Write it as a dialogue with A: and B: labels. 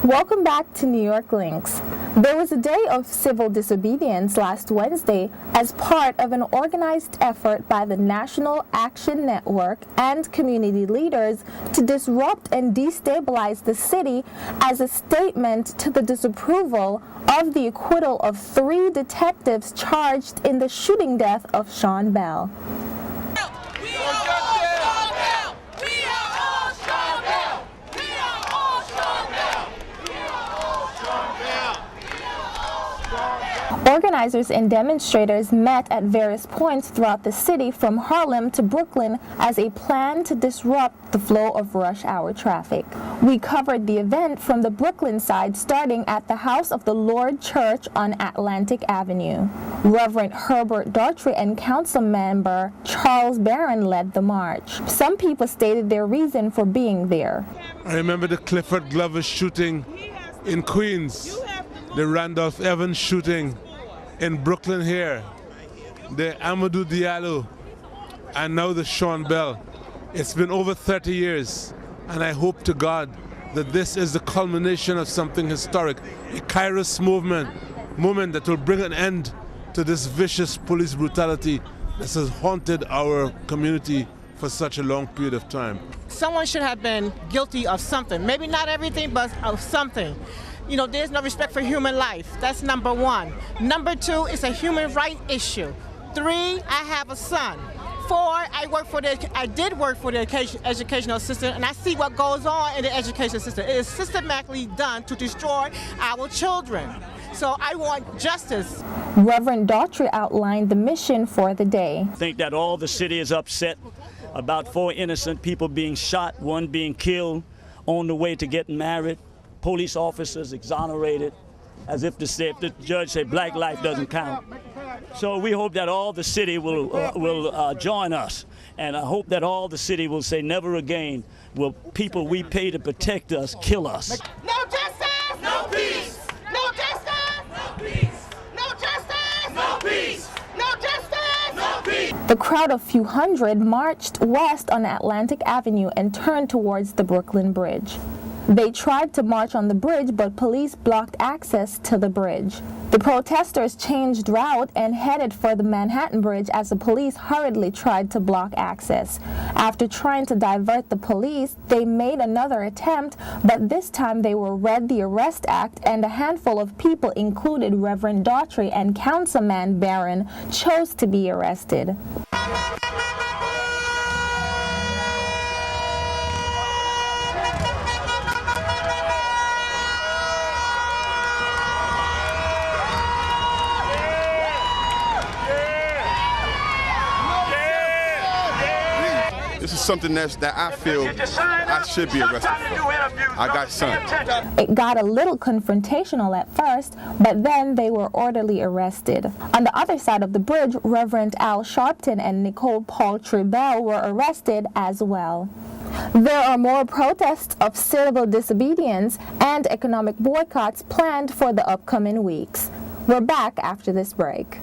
A: Welcome back to New York Links. There was a day of civil disobedience last Wednesday as part of an organized effort by the National Action Network and community leaders to disrupt and destabilize the city as a statement to the disapproval of the acquittal of 3 detectives charged in the shooting death of Sean Bell. Organizers and demonstrators met at various points throughout the city from Harlem to Brooklyn as a plan to disrupt the flow of rush hour traffic. We covered the event from the Brooklyn side starting at the House of the Lord Church on Atlantic Avenue. Reverend Herbert Daughtry and council member Charles Barron led the march. Some people stated their reason for being there.
B: I remember the Clifford Glover shooting in Queens, the Randolph Evans shooting in Brooklyn here, the Amadou Diallo, and now the Sean Bell. It's been over 30 years, and I hope to God that this is the culmination of something historic, a Kairos moment that will bring an end to this vicious police brutality that has haunted our community for such a long period of time.
C: Someone should have been guilty of something, maybe not everything, but of something. You know, there's no respect for human life. That's number 1. Number 2, it's a human right issue. 3, I have a son. 4, I did work for the educational system, and I see what goes on in the education system. It is systematically done to destroy our children. So I want justice.
A: Reverend Daughtry outlined the mission for the day.
D: I think that all the city is upset about 4 innocent people being shot, 1 being killed on the way to getting married. Police officers exonerated, as if the judge said black life doesn't count. So we hope that all the city will join us, and I hope that all the city will say never again will people we pay to protect us kill us.
C: No justice! No peace! No justice! No peace! No justice! No peace! No justice! No peace!
A: The crowd of few hundred marched west on Atlantic Avenue and turned towards the Brooklyn Bridge. They tried to march on the bridge, but police blocked access to the bridge. The protesters changed route and headed for the Manhattan Bridge as the police hurriedly tried to block access. After trying to divert the police, they made another attempt, but this time they were read the Arrest Act, and a handful of people, including Reverend Daughtry and Councilman Barron, chose to be arrested.
E: This is something that I feel I should be arrested for. I got son.
A: It got a little confrontational at first, but then they were orderly arrested. On the other side of the bridge, Reverend Al Sharpton and Nicole Paltry Bell were arrested as well. There are more protests of civil disobedience and economic boycotts planned for the upcoming weeks. We're back after this break.